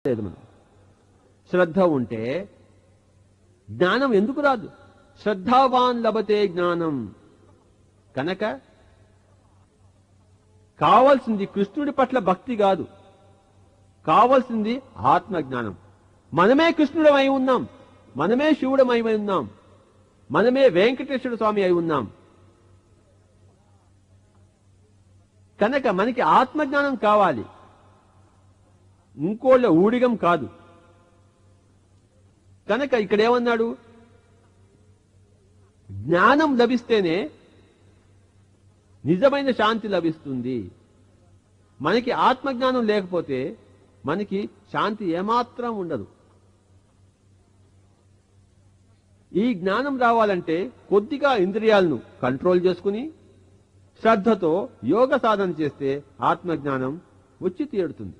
లేదు. మనం శ్రద్ధ ఉంటే జ్ఞానం ఎందుకు రాదు? శ్రద్ధావాన్ లభతే జ్ఞానం. కనుక కావాల్సింది కృష్ణుడి పట్ల భక్తి కాదు, కావాల్సింది ఆత్మజ్ఞానం. మనమే కృష్ణుడమై ఉన్నాం, మనమే శివుడమై ఉన్నాం, మనమే వెంకటేశ్వర స్వామి అయి ఉన్నాం. కనుక మనకి ఆత్మజ్ఞానం కావాలి, ఇంకోళ్ళ ఊడిగం కాదు. కనుక ఇక్కడేమన్నాడు? జ్ఞానం లభిస్తేనే నిజమైన శాంతి లభిస్తుంది. మనకి ఆత్మజ్ఞానం లేకపోతే మనకి శాంతి ఏమాత్రం ఉండదు. ఈ జ్ఞానం రావాలంటే కొద్దిగా ఇంద్రియాలను కంట్రోల్ చేసుకుని శ్రద్ధతో యోగ సాధన చేస్తే ఆత్మజ్ఞానం వచ్చి తీరుతుంది.